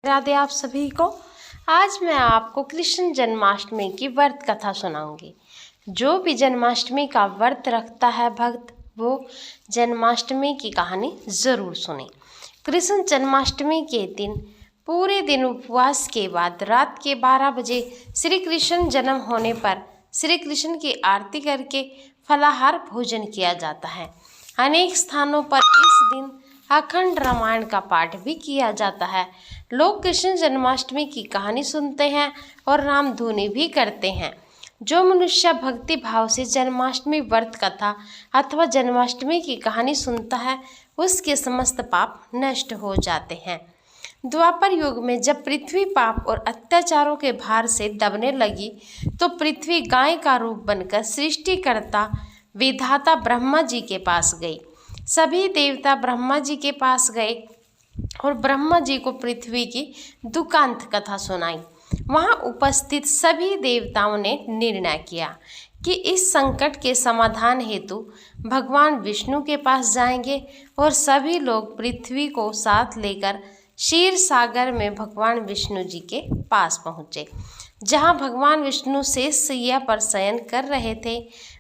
राधे आप सभी को। आज मैं आपको कृष्ण जन्माष्टमी की व्रत कथा सुनाऊंगी। जो भी जन्माष्टमी का व्रत रखता है भक्त, वो जन्माष्टमी की कहानी ज़रूर सुने। कृष्ण जन्माष्टमी के दिन पूरे दिन उपवास के बाद रात के 12 बजे श्री कृष्ण जन्म होने पर श्री कृष्ण की आरती करके फलाहार भोजन किया जाता है। अनेक स्थानों पर इस दिन अखंड रामायण का पाठ भी किया जाता है। लोग कृष्ण जन्माष्टमी की कहानी सुनते हैं और रामधुनी भी करते हैं। जो मनुष्य भक्ति भाव से जन्माष्टमी व्रत कथा अथवा जन्माष्टमी की कहानी सुनता है, उसके समस्त पाप नष्ट हो जाते हैं। द्वापर युग में जब पृथ्वी पाप और अत्याचारों के भार से दबने लगी, तो पृथ्वी गाय का रूप बनकर सृष्टिकर्ता विधाता ब्रह्मा जी के पास गई। सभी देवता ब्रह्मा जी के पास गए और ब्रह्मा जी को पृथ्वी की दुखांत कथा सुनाई। वहां उपस्थित सभी देवताओं ने निर्णय किया कि इस संकट के समाधान हेतु भगवान विष्णु के पास जाएंगे और सभी लोग पृथ्वी को साथ लेकर क्षीर सागर में भगवान विष्णु जी के पास पहुँचे। जहाँ भगवान विष्णु शेष शैया पर शयन कर रहे थे,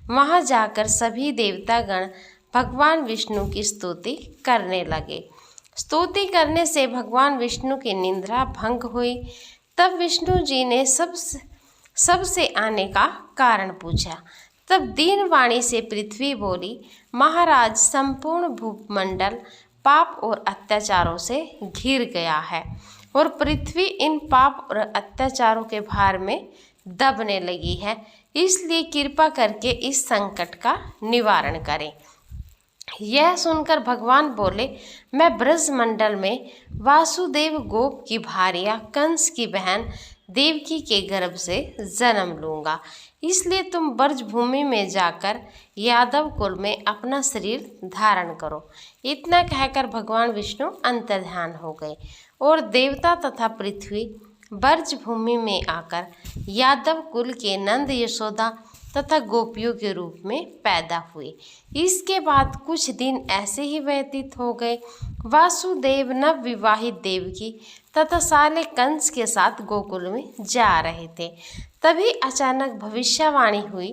वहाँ जाकर सभी देवतागण भगवान विष्णु की स्तुति करने लगे। स्तुति करने से भगवान विष्णु की निंद्रा भंग हुई। तब विष्णु जी ने सबसे आने का कारण पूछा। तब दीन वाणी से पृथ्वी बोली, महाराज, संपूर्ण भूमंडल पाप और अत्याचारों से घिर गया है और पृथ्वी इन पाप और अत्याचारों के भार में दबने लगी है। इसलिए कृपा करके इस संकट का निवारण करें। यह सुनकर भगवान बोले, मैं ब्रजमंडल में वासुदेव गोप की भार्या कंस की बहन देवकी के गर्भ से जन्म लूँगा। इसलिए तुम ब्रजभूमि में जाकर यादव कुल में अपना शरीर धारण करो। इतना कहकर भगवान विष्णु अंतर्ध्यान हो गए और देवता तथा पृथ्वी ब्रजभूमि में आकर यादव कुल के नंद यशोदा तथा गोपियों के रूप में पैदा हुए। इसके बाद कुछ दिन ऐसे ही व्यतीत हो गए। वासुदेव नव विवाहित देवकी तथा साले कंस के साथ गोकुल में जा रहे थे। तभी अचानक भविष्यवाणी हुई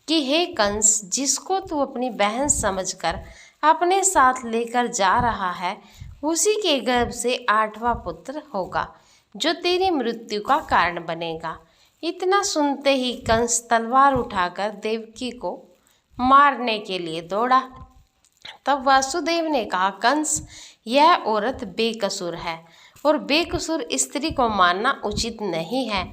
कि हे कंस, जिसको तू अपनी बहन समझकर अपने साथ लेकर जा रहा है, उसी के गर्भ से 8वां पुत्र होगा, जो तेरी मृत्यु का कारण बनेगा। इतना सुनते ही कंस तलवार उठाकर देवकी को मारने के लिए दौड़ा। तब वासुदेव ने कहा, कंस, यह औरत बेकसूर है और बेकसूर स्त्री को मारना उचित नहीं है।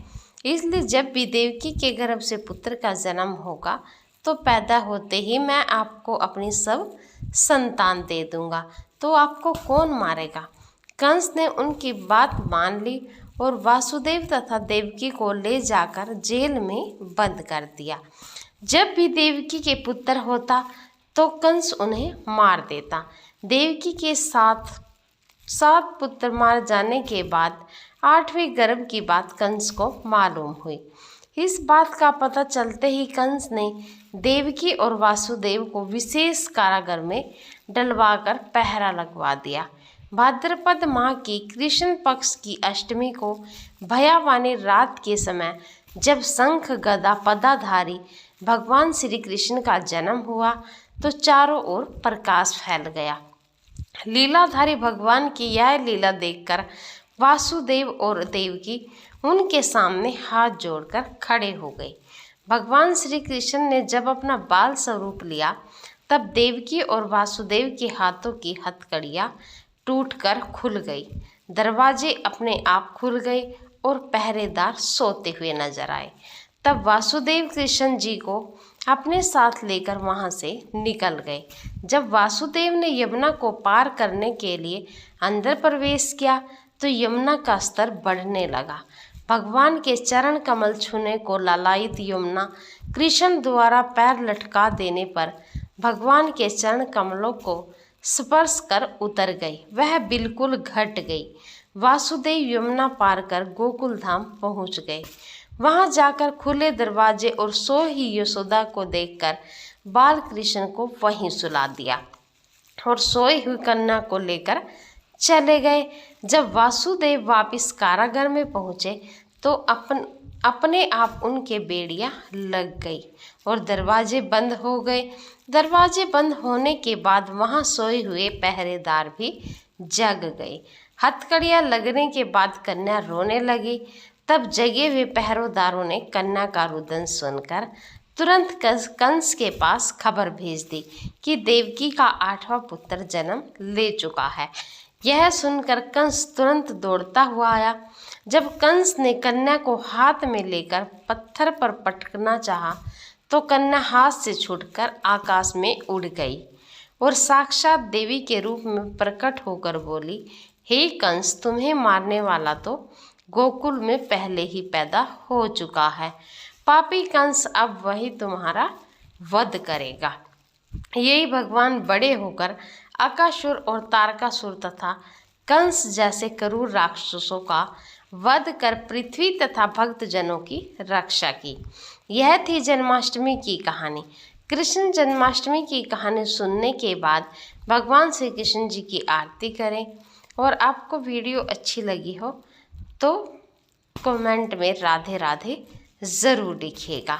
इसलिए जब भी देवकी के गर्भ से पुत्र का जन्म होगा, तो पैदा होते ही मैं आपको अपनी सब संतान दे दूंगा, तो आपको कौन मारेगा। कंस ने उनकी बात मान ली और वासुदेव तथा देवकी को ले जाकर जेल में बंद कर दिया। जब भी देवकी के पुत्र होता, तो कंस उन्हें मार देता। देवकी के सात पुत्र मार जाने के बाद 8वें गर्भ की बात कंस को मालूम हुई। इस बात का पता चलते ही कंस ने देवकी और वासुदेव को विशेष कारागार में डलवाकर पहरा लगवा दिया। भाद्रपद माह की कृष्ण पक्ष की अष्टमी को भयावानी रात के समय, जब शंख गदा पदाधारी भगवान श्री कृष्ण का जन्म हुआ, तो चारों ओर प्रकाश फैल गया। लीलाधारी भगवान की यह लीला देखकर वासुदेव और देवकी उनके सामने हाथ जोड़कर खड़े हो गए। भगवान श्री कृष्ण ने जब अपना बाल स्वरूप लिया, तब देवकी और वासुदेव के हाथों की हथकड़ियाँ टूटकर खुल गई। दरवाजे अपने आप खुल गए और पहरेदार सोते हुए नजर आए। तब वासुदेव कृष्ण जी को अपने साथ लेकर वहां से निकल गए। जब वासुदेव ने यमुना को पार करने के लिए अंदर प्रवेश किया, तो यमुना का स्तर बढ़ने लगा। भगवान के चरण कमल छूने को लालायित यमुना कृष्ण द्वारा पैर लटका देने पर भगवान के चरण कमलों को स्पर्श कर उतर गई। वह बिल्कुल घट गई। वासुदेव यमुना पार कर गोकुल धाम पहुंच गए। वहां जाकर खुले दरवाजे और सो ही यशोदा को देखकर बाल कृष्ण को वहीं सुला दिया और सोई हुई कन्या को लेकर चले गए। जब वासुदेव वापिस कारागार में पहुँचे तो अपने आप उनके बेड़ियाँ लग गई और दरवाजे बंद हो गए। दरवाजे बंद होने के बाद वहाँ सोए हुए पहरेदार भी जग गए। हथकड़ियाँ लगने के बाद कन्या रोने लगी। तब जगे हुए पहरेदारों ने कन्या का रुदन सुनकर तुरंत कंस के पास खबर भेज दी कि देवकी का 8वां पुत्र जन्म ले चुका है। यह सुनकर कंस तुरंत दौड़ता हुआ आया। जब कंस ने कन्या को हाथ में लेकर पत्थर पर पटकना चाहा तो कन्या हाथ से छूटकर आकाश में उड़ गई और साक्षात देवी के रूप में प्रकट होकर बोली, हे कंस, तुम्हें मारने वाला तो गोकुल में पहले ही पैदा हो चुका है। पापी कंस अब वही तुम्हारा वध करेगा। यही भगवान बड़े होकर अकासुर और तारकासुर तथा कंस जैसे क्रूर राक्षसों का वध कर पृथ्वी तथा भक्तजनों की रक्षा की। यह थी जन्माष्टमी की कहानी। कृष्ण जन्माष्टमी की कहानी सुनने के बाद भगवान श्री कृष्ण जी की आरती करें और आपको वीडियो अच्छी लगी हो तो कमेंट में राधे राधे ज़रूर लिखिएगा।